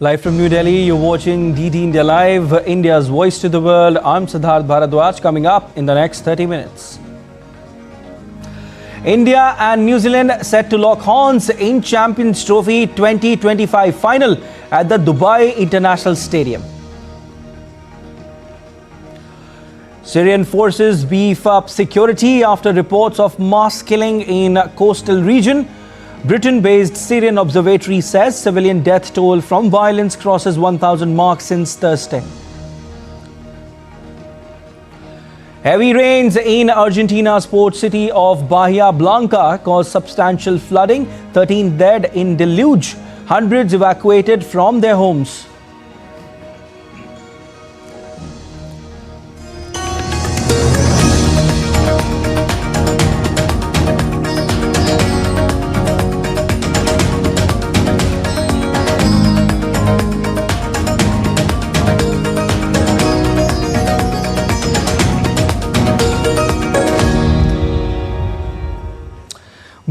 Live from New Delhi, you're watching DD India Live, India's voice to the world. I'm Siddharth Bharadwaj. Coming up in the next 30 minutes. India and New Zealand set to lock horns in Champions Trophy 2025 final at the Dubai International Stadium. Syrian forces beef up security after reports of mass killing in coastal region. Britain-based Syrian observatory says civilian death toll from violence crosses 1,000 mark since Thursday. Heavy rains in Argentina's port city of Bahia Blanca caused substantial flooding, 13 dead in deluge, hundreds evacuated from their homes.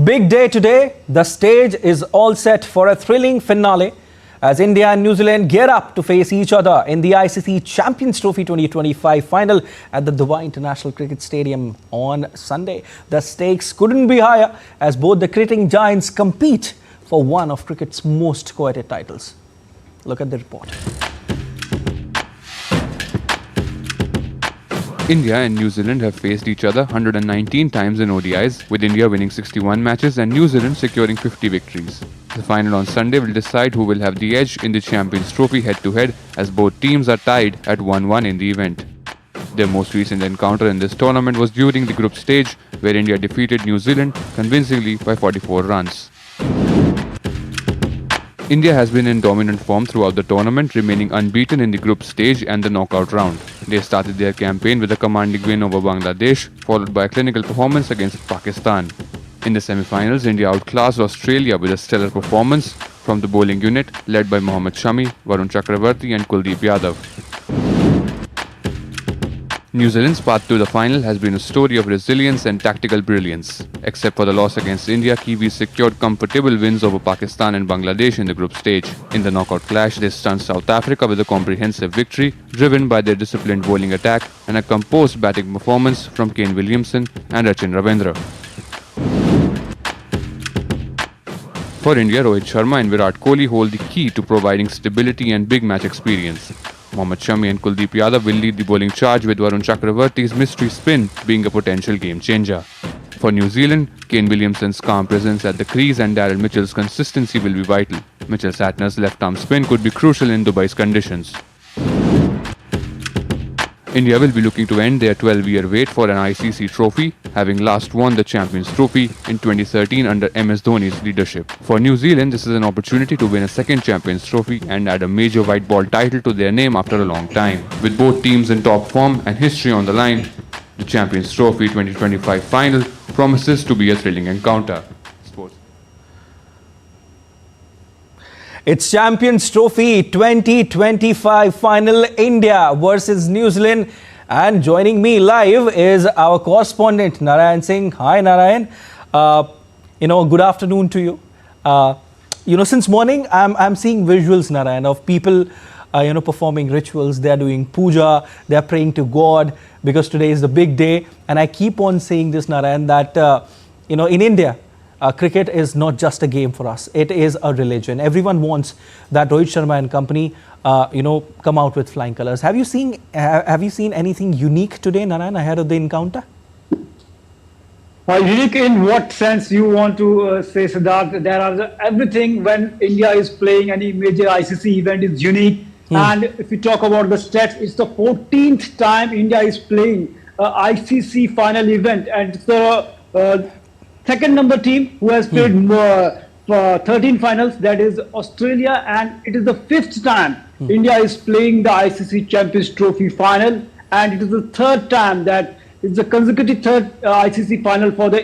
Big day today. The stage is all set for a thrilling finale as India and New Zealand gear up to face each other in the ICC Champions Trophy 2025 final at the Dubai International Cricket Stadium on Sunday. The stakes couldn't be higher as both the cricketing giants compete for one of cricket's most coveted titles. Look at the report. India and New Zealand have faced each other 119 times in ODIs, with India winning 61 matches and New Zealand securing 50 victories. The final on Sunday will decide who will have the edge in the Champions Trophy head-to-head, as both teams are tied at 1-1 in the event. Their most recent encounter in this tournament was during the group stage, where India defeated New Zealand convincingly by 44 runs. India has been in dominant form throughout the tournament, remaining unbeaten in the group stage and the knockout round. They started their campaign with a commanding win over Bangladesh, followed by a clinical performance against Pakistan. In the semi-finals, India outclassed Australia with a stellar performance from the bowling unit led by Mohammad Shami, Varun Chakravarti and Kuldeep Yadav. New Zealand's path to the final has been a story of resilience and tactical brilliance. Except for the loss against India, Kiwis secured comfortable wins over Pakistan and Bangladesh in the group stage. In the knockout clash, they stunned South Africa with a comprehensive victory, driven by their disciplined bowling attack and a composed batting performance from Kane Williamson and Rachin Ravindra. For India, Rohit Sharma and Virat Kohli hold the key to providing stability and big match experience. Mohammad Shami and Kuldeep Yadav will lead the bowling charge, with Varun Chakravarti's mystery spin being a potential game changer. For New Zealand, Kane Williamson's calm presence at the crease and Daryl Mitchell's consistency will be vital. Mitchell Satner's left-arm spin could be crucial in Dubai's conditions. India will be looking to end their 12-year wait for an ICC trophy, having last won the Champions Trophy in 2013 under MS Dhoni's leadership. For New Zealand, this is an opportunity to win a second Champions Trophy and add a major white ball title to their name after a long time. With both teams in top form and history on the line, the Champions Trophy 2025 final promises to be a thrilling encounter. It's Champions Trophy 2025 final, India versus New Zealand, and joining me live is our correspondent Narayan Singh. Hi Narayan, good afternoon to you. Since morning I'm seeing visuals, Narayan, of people performing rituals. They are doing puja, they are praying to God because today is the big day. And I keep on saying this, Narayan, that in India, cricket is not just a game for us. It is a religion. Everyone wants that Rohit Sharma and company, come out with flying colours. Have you seen anything unique today, Narayan, ahead of the encounter? Unique in what sense you want to say, Siddharth? There are everything when India is playing any major ICC event is unique. And if we talk about the stats, it's the 14th time India is playing ICC final event, and it's the second number team who has played 13 finals, that is Australia, and it is the 5th time India is playing the ICC Champions Trophy final, and it is the 3rd time that it's a consecutive 3rd ICC final for the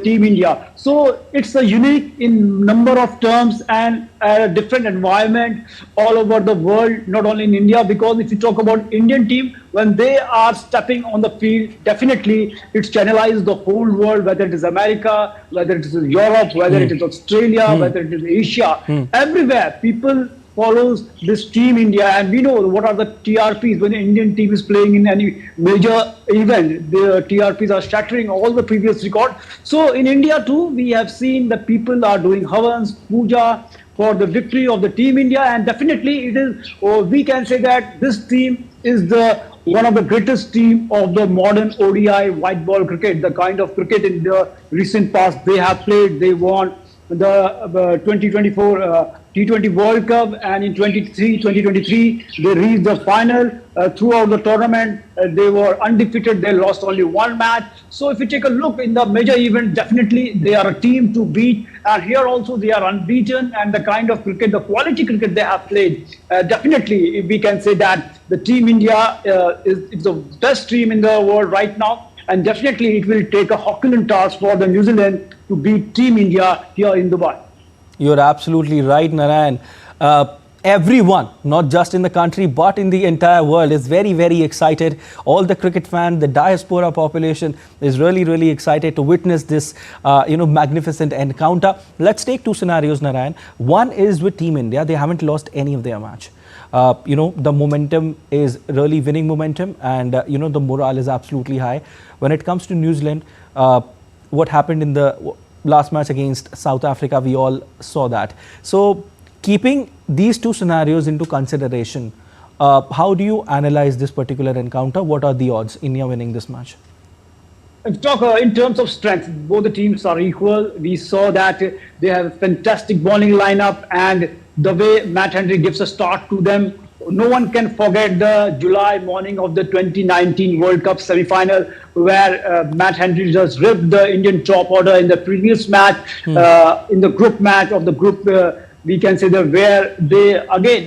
Team India. So it's a unique in number of terms and a different environment all over the world, not only in India, because if you talk about Indian team, when they are stepping on the field, definitely it's channelized the whole world, whether it is America, whether it is Europe, whether it is Australia, whether it is Asia, everywhere people follows this Team India, and we know what are the TRPs when the Indian team is playing in any major event. The TRPs are shattering all the previous record. So in India too, we have seen that people are doing havans, puja for the victory of the Team India, and definitely it is, or we can say that this team is the one of the greatest team of the modern ODI white ball cricket, the kind of cricket in the recent past they have played. They won the 2024 T20 World Cup, and in 2023 they reached the final. Throughout the tournament they were undefeated. They lost only one match. So if you take a look in the major event, definitely they are a team to beat, and here also they are unbeaten, and the kind of cricket, the quality cricket they have played, definitely we can say that the Team India is the best team in the world right now, and definitely it will take a Herculean task for the New Zealand to beat Team India here in Dubai. You're absolutely right, Narayan. Everyone, not just in the country, but in the entire world is very, very excited. All the cricket fans, the diaspora population is really, really excited to witness this, magnificent encounter. Let's take two scenarios, Narayan. One is with Team India. They haven't lost any of their match. The momentum is really winning momentum, and, the morale is absolutely high. When it comes to New Zealand, what happened in the last match against South Africa, we all saw that. So keeping these two scenarios into consideration, how do you analyze this particular encounter? What are the odds India winning this match? In terms of strength, both the teams are equal. We saw that they have a fantastic bowling lineup, and the way Matt Henry gives a start to them. No one can forget the July morning of the 2019 World Cup semi-final, where Matt Henry just ripped the Indian top order in the previous match, in the group match of the group. We can say that where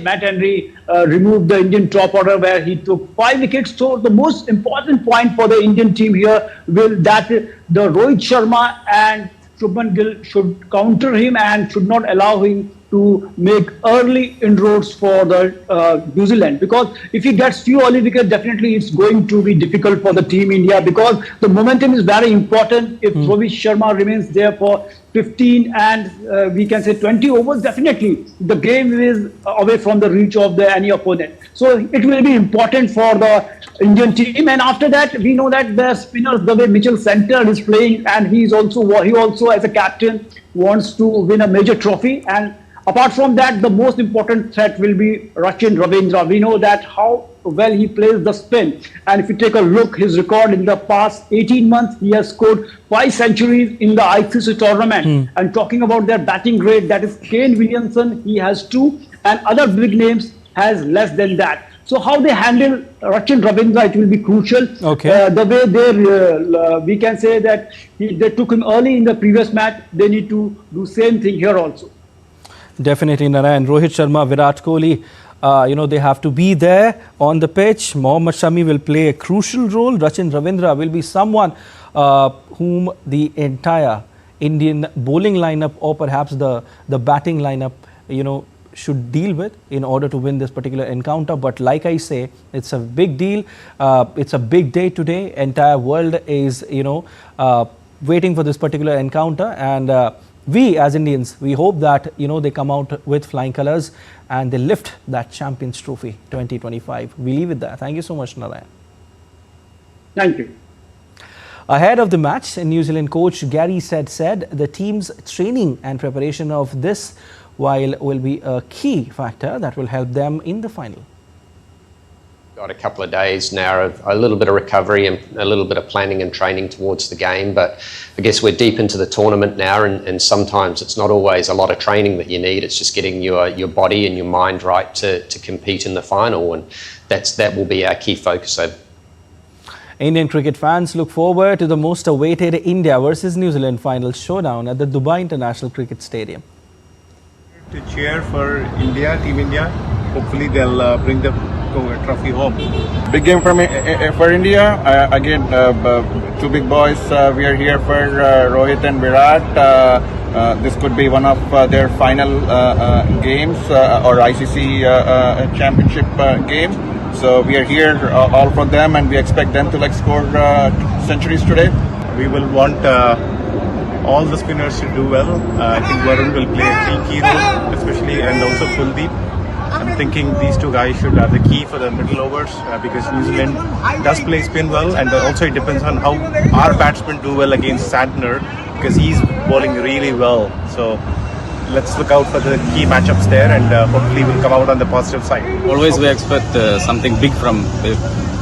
Matt Henry removed the Indian top order, where he took 5 wickets. So the most important point for the Indian team here will that the Rohit Sharma and Shubman Gill should counter him and should not allow him to make early inroads for the New Zealand, because if he gets few early wickets, definitely it's going to be difficult for the Team India, because the momentum is very important. If Rohit Sharma remains there for 15 and we can say 20 overs, definitely the game is away from the reach of any opponent. So it will be important for the Indian team. And after that, we know that the spinners, the way Mitchell Centre is playing, and he also as a captain wants to win a major trophy. And apart from that, the most important threat will be Rachin Ravindra. We know that how well he plays the spin. And if you take a look, his record in the past 18 months, he has scored 5 centuries in the ICC tournament. And talking about their batting grade, that is Kane Williamson, he has 2, and other big names has less than that. So how they handle Rachin Ravindra, it will be crucial. Okay. The way they, we can say that they took him early in the previous match, they need to do same thing here also. Definitely, Narayan. Rohit Sharma, Virat Kohli, they have to be there on the pitch. Mohammad Shami will play a crucial role. Rachin Ravindra will be someone whom the entire Indian bowling lineup, or perhaps the batting lineup, should deal with in order to win this particular encounter. But like I say, it's a big deal. It's a big day today. Entire world is, waiting for this particular encounter, and we as Indians, we hope that they come out with flying colors and they lift that Champions Trophy 2025. We leave it there. Thank you so much, Narayan. Thank you. Ahead of the match, New Zealand coach Gary said the team's training and preparation of this will be a key factor that will help them in the final. Got a couple of days now of a little bit of recovery and a little bit of planning and training towards the game, but I guess we're deep into the tournament now, and sometimes it's not always a lot of training that you need. It's just getting your body and your mind right to compete in the final, and that will be our key focus. Indian cricket fans look forward to the most awaited India versus New Zealand final showdown at the Dubai International Cricket Stadium. To cheer for India, Team India. Hopefully they'll bring the trophy home. Big game for me, for India. Again, 2 big boys. We are here for Rohit and Virat. This could be one of their final games or ICC championship game. So we are here all for them, and we expect them to score centuries today. We will want all the spinners to do well. I think Varun will play a key role, especially, and also Kuldeep. thinking these two guys should have the key for the middle overs because New Zealand does play spin well, and also it depends on how our batsmen do well against Santner because he's bowling really well. So let's look out for the key matchups there, and hopefully we'll come out on the positive side. Always we expect something big from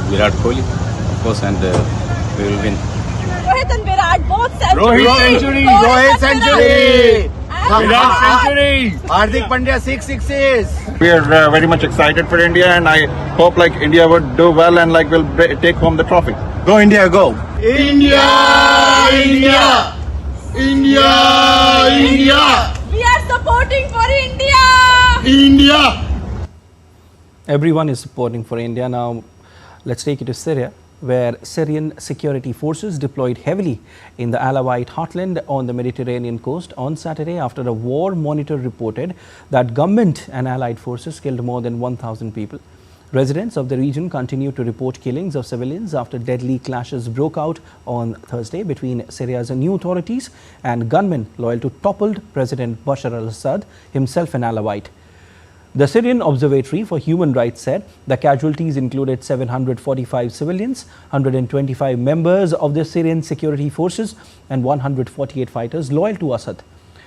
Virat Kohli, of course, and we will win. Rohit and Virat both century. Rohit century. Rohit century. Virat century. Hardik Pandya 6 sixes. We are very much excited for India, and I hope like India would do well and like will take home the trophy. Go India, go! India! India! India! India! We are supporting for India. India! Everyone is supporting for India. Now, let's take you to Syria, where Syrian security forces deployed heavily in the Alawite heartland on the Mediterranean coast on Saturday after a war monitor reported that government and allied forces killed more than 1,000 people. Residents of the region continue to report killings of civilians after deadly clashes broke out on Thursday between Syria's new authorities and gunmen loyal to toppled President Bashar al-Assad, himself an Alawite. The Syrian Observatory for Human Rights said the casualties included 745 civilians, 125 members of the Syrian security forces and 148 fighters loyal to Assad.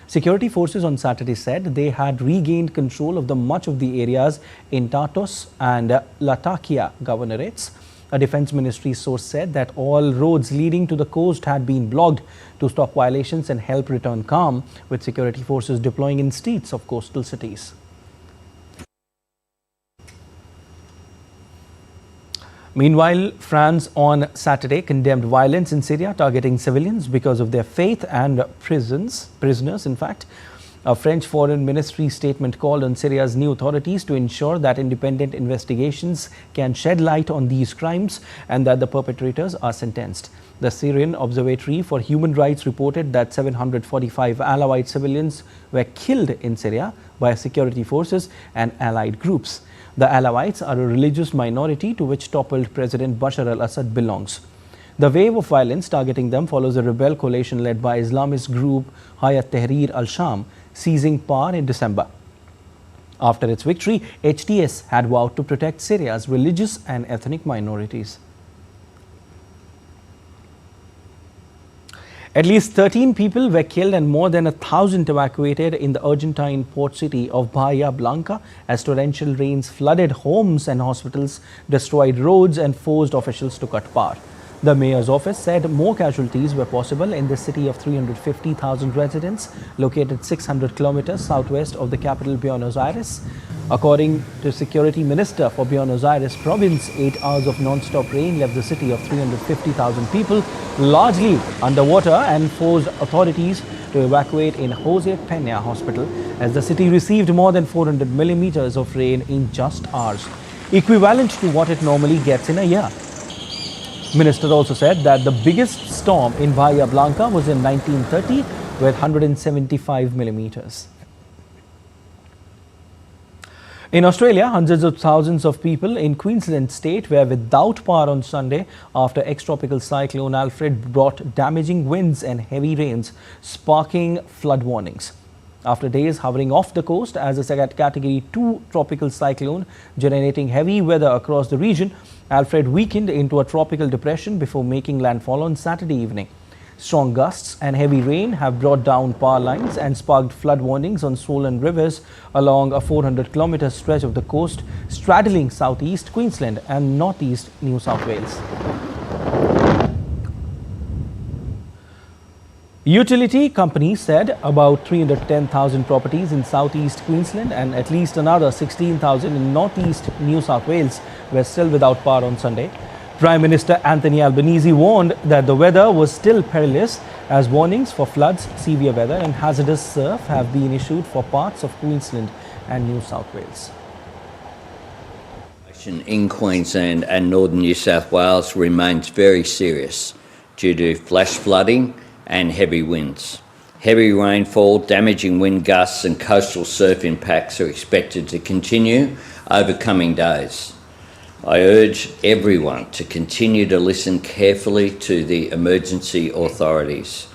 Security forces on Saturday said they had regained control of much of the areas in Tartus and Latakia governorates. A defense ministry source said that all roads leading to the coast had been blocked to stop violations and help return calm, with security forces deploying in streets of coastal cities. Meanwhile, France on Saturday condemned violence in Syria targeting civilians because of their faith and prisoners, in fact. A French Foreign Ministry statement called on Syria's new authorities to ensure that independent investigations can shed light on these crimes and that the perpetrators are sentenced. The Syrian Observatory for Human Rights reported that 745 Alawite civilians were killed in Syria by security forces and allied groups. The Alawites are a religious minority to which toppled President Bashar al-Assad belongs. The wave of violence targeting them follows a rebel coalition led by Islamist group Hayat Tahrir al-Sham seizing power in December. After its victory, HTS had vowed to protect Syria's religious and ethnic minorities. At least 13 people were killed and more than 1,000 evacuated in the Argentine port city of Bahia Blanca as torrential rains flooded homes and hospitals, destroyed roads and forced officials to cut power. The mayor's office said more casualties were possible in the city of 350,000 residents located 600 kilometers southwest of the capital Buenos Aires. According to Security Minister for Buenos Aires province, 8 hours of non-stop rain left the city of 350,000 people largely underwater and forced authorities to evacuate in Jose Peña Hospital as the city received more than 400 millimeters of rain in just hours, equivalent to what it normally gets in a year. Minister also said that the biggest storm in Bahia Blanca was in 1930 with 175 millimeters. In Australia, hundreds of thousands of people in Queensland state were without power on Sunday after ex-tropical cyclone Alfred brought damaging winds and heavy rains, sparking flood warnings. After days hovering off the coast as a Category 2 tropical cyclone generating heavy weather across the region, Alfred weakened into a tropical depression before making landfall on Saturday evening. Strong gusts and heavy rain have brought down power lines and sparked flood warnings on swollen rivers along a 400-kilometer stretch of the coast straddling southeast Queensland and northeast New South Wales. Utility companies said about 310,000 properties in southeast Queensland and at least another 16,000 in northeast New South Wales were still without power on Sunday. Prime Minister Anthony Albanese warned that the weather was still perilous as warnings for floods, severe weather and hazardous surf have been issued for parts of Queensland and New South Wales. In Queensland and northern New South Wales remains very serious due to flash flooding and heavy winds. Heavy rainfall, damaging wind gusts and coastal surf impacts are expected to continue over coming days. I urge everyone to continue to listen carefully to the emergency authorities.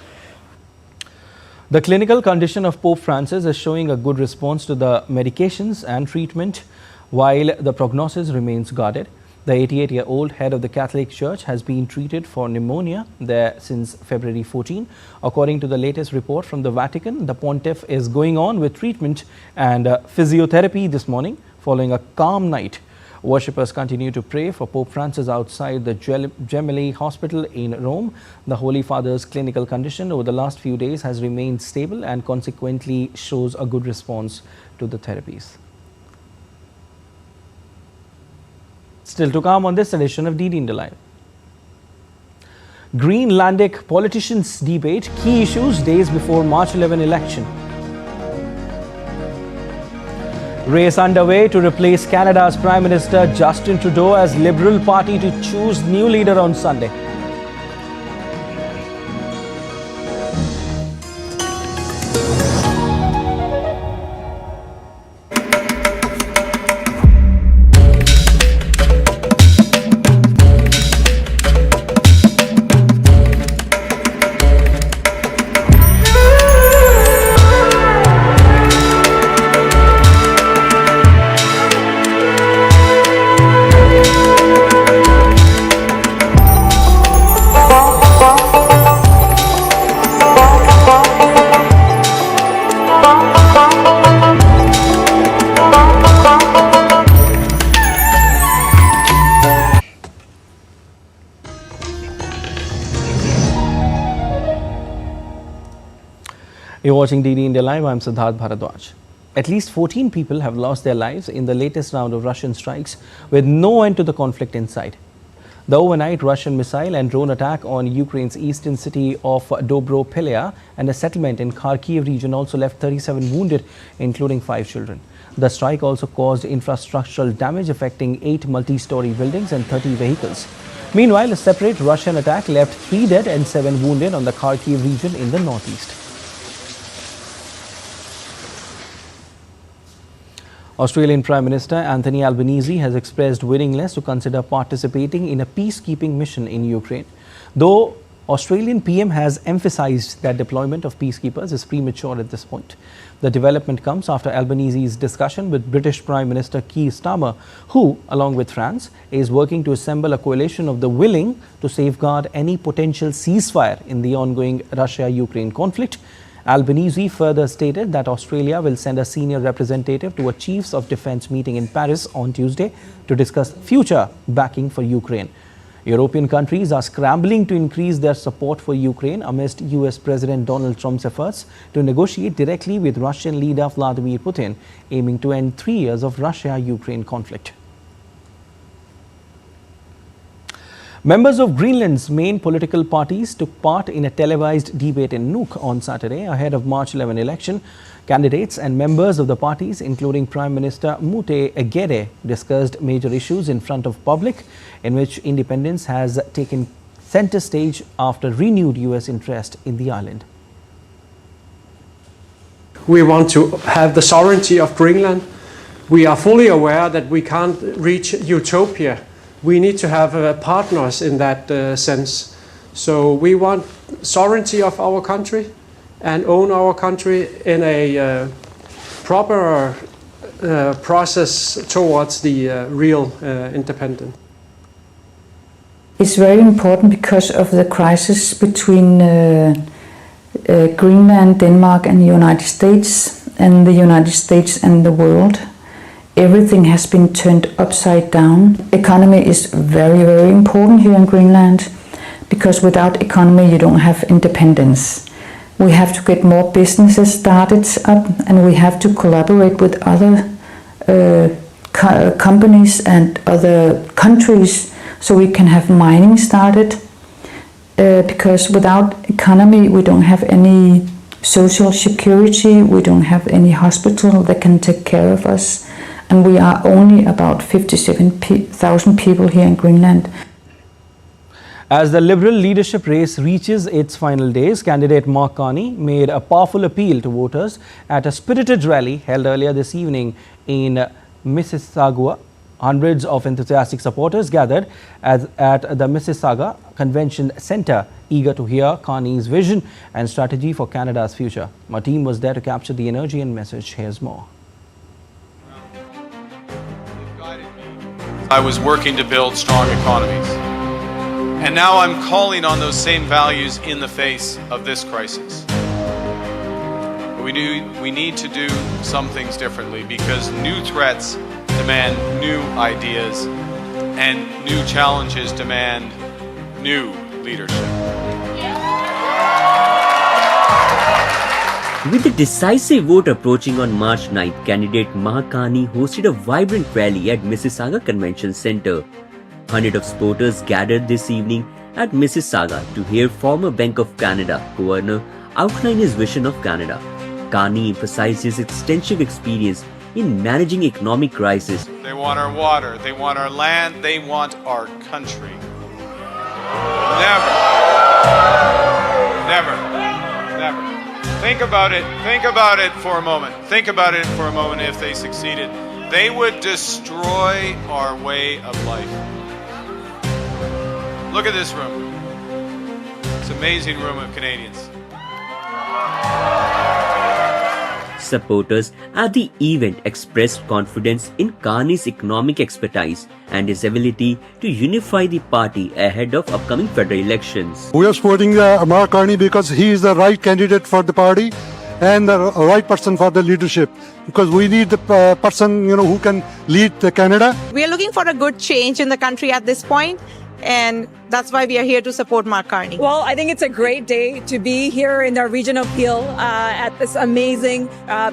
The clinical condition of Pope Francis is showing a good response to the medications and treatment while the prognosis remains guarded. The 88-year-old head of the Catholic Church has been treated for pneumonia there since February 14. According to the latest report from the Vatican, the pontiff is going on with treatment and physiotherapy this morning following a calm night. Worshippers continue to pray for Pope Francis outside the Gemelli Hospital in Rome. The Holy Father's clinical condition over the last few days has remained stable and consequently shows a good response to the therapies. Still to come on this edition of DD India Live. Greenlandic politicians debate key issues days before March 11 election. Race underway to replace Canada's Prime Minister Justin Trudeau as Liberal Party to choose new leader on Sunday. You're watching DD India Live. I'm Siddharth Bharadwaj. At least 14 people have lost their lives in the latest round of Russian strikes with no end to the conflict in sight. The overnight Russian missile and drone attack on Ukraine's eastern city of Dobropilya and a settlement in Kharkiv region also left 37 wounded, including 5 children. The strike also caused infrastructural damage affecting 8 multi-story buildings and 30 vehicles. Meanwhile, a separate Russian attack left 3 dead and 7 wounded on the Kharkiv region in the northeast. Australian Prime Minister Anthony Albanese has expressed willingness to consider participating in a peacekeeping mission in Ukraine. Though Australian PM has emphasized that deployment of peacekeepers is premature at this point. The development comes after Albanese's discussion with British Prime Minister Keir Starmer, who, along with France, is working to assemble a coalition of the willing to safeguard any potential ceasefire in the ongoing Russia-Ukraine conflict. Albanese further stated that Australia will send a senior representative to a Chiefs of Defence meeting in Paris on Tuesday to discuss future backing for Ukraine. European countries are scrambling to increase their support for Ukraine amidst US President Donald Trump's efforts to negotiate directly with Russian leader Vladimir Putin, aiming to end 3 years of Russia-Ukraine conflict. Members of Greenland's main political parties took part in a televised debate in Nuuk on Saturday ahead of March 11 election. Candidates and members of the parties, including Prime Minister Mute Egede, discussed major issues in front of public, in which independence has taken center stage after renewed US interest in the island. We want to have the sovereignty of Greenland. We are fully aware that we can't reach utopia. We need to have partners in that sense. So we want sovereignty of our country and own our country in a proper process towards the real independence. It's very important because of the crisis between Greenland, Denmark and the United States, and the United States and the world. Everything has been turned upside down. Economy is very, very important here in Greenland, because without economy you don't have independence. We have to get more businesses started up, and we have to collaborate with other companies and other countries so we can have mining started. Because without economy we don't have any social security, we don't have any hospital that can take care of us. And we are only about 57,000 people here in Greenland. As the Liberal leadership race reaches its final days, candidate Mark Carney made a powerful appeal to voters at a spirited rally held earlier this evening in Mississauga. Hundreds of enthusiastic supporters gathered at the Mississauga Convention Centre, eager to hear Carney's vision and strategy for Canada's future. My team was there to capture the energy and message. Here's more. I was working to build strong economies. And now I'm calling on those same values in the face of this crisis. But we need to do some things differently because new threats demand new ideas and new challenges demand new leadership. With the decisive vote approaching on March 9th, candidate Mahakani hosted a vibrant rally at Mississauga Convention Centre. Hundreds of supporters gathered this evening at Mississauga to hear former Bank of Canada Governor outline his vision of Canada. Carney emphasized his extensive experience in managing economic crisis. They want our water, they want our land, they want our country. Never. Think about it for a moment. Think about it for a moment if they succeeded. They would destroy our way of life. Look at this room. It's an amazing room of Canadians. Supporters at the event expressed confidence in Carney's economic expertise and his ability to unify the party ahead of upcoming federal elections. We are supporting Mark Carney because he is the right candidate for the party and the right person for the leadership. Because we need the person who can lead Canada. We are looking for a good change in the country at this point, and that's why we are here to support Mark Carney. Well, I think it's a great day to be here in our region of Peel at this amazing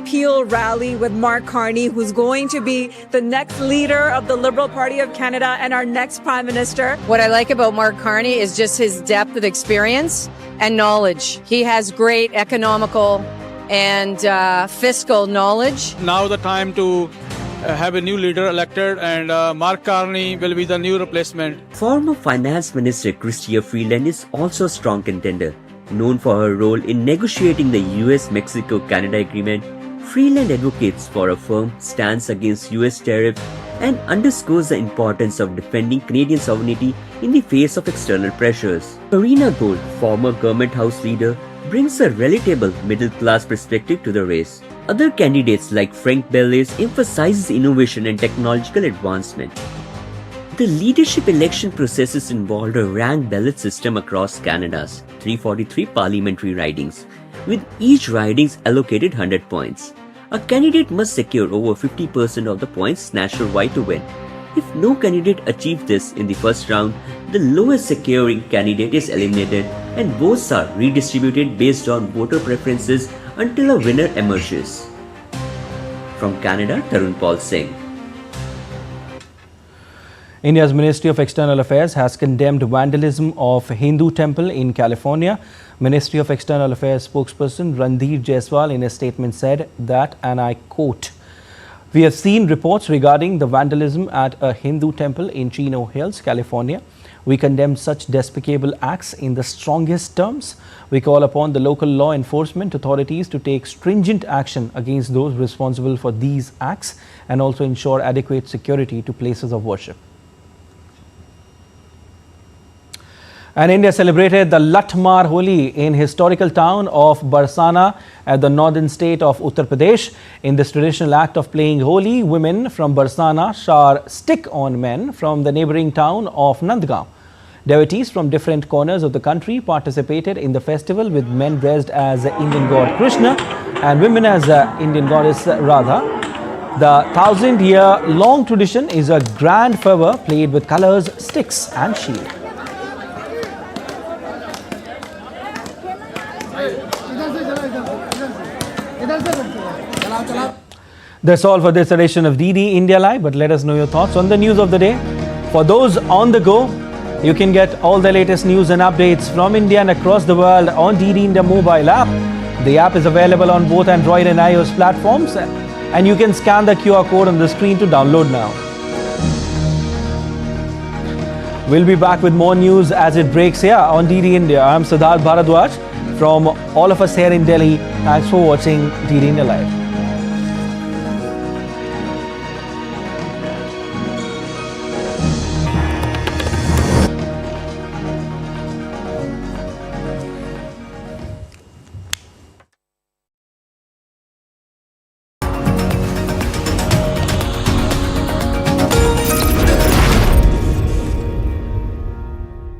Peel rally with Mark Carney, who's going to be the next leader of the Liberal Party of Canada and our next Prime Minister. What I like about Mark Carney is just his depth of experience and knowledge. He has great economical and fiscal knowledge. Now the time to have a new leader elected, and Mark Carney will be the new replacement. Former Finance Minister Chrystia Freeland is also a strong contender. Known for her role in negotiating the US-Mexico-Canada agreement, Freeland advocates for a firm stance against US tariffs and underscores the importance of defending Canadian sovereignty in the face of external pressures. Karina Gold, former Government House leader, brings a relatable middle-class perspective to the race. Other candidates like Frank Bellis emphasizes innovation and technological advancement. The leadership election processes involved a ranked ballot system across Canada's 343 parliamentary ridings, with each riding allocated 100 points. A candidate must secure over 50% of the points nationwide to win. If no candidate achieves this in the first round, the lowest securing candidate is eliminated and votes are redistributed based on voter preferences until a winner emerges. From Canada, Tarun Paul Singh. India's Ministry of External Affairs has condemned vandalism of Hindu temple in California. Ministry of External Affairs spokesperson Randhir Jaiswal in a statement said that, and I quote, "We have seen reports regarding the vandalism at a Hindu temple in Chino Hills, California. We condemn such despicable acts in the strongest terms. We call upon the local law enforcement authorities to take stringent action against those responsible for these acts and also ensure adequate security to places of worship." And India celebrated the Latmar Holi in historical town of Barsana at the northern state of Uttar Pradesh. In this traditional act of playing Holi, women from Barsana shower stick on men from the neighboring town of Nandgaon. Devotees from different corners of the country participated in the festival, with men dressed as the Indian god Krishna and women as the Indian goddess Radha. The 1,000-year-long tradition is a grand fervor played with colors, sticks and shield. That's all for this edition of DD India Live, but let us know your thoughts on the news of the day. For those on the go, you can get all the latest news and updates from India and across the world on DD India mobile app. The app is available on both Android and iOS platforms, and you can scan the QR code on the screen to download now. We'll be back with more news as it breaks here on DD India. I'm Siddharth Bharadwaj. From all of us here in Delhi, thanks for watching DD India Live.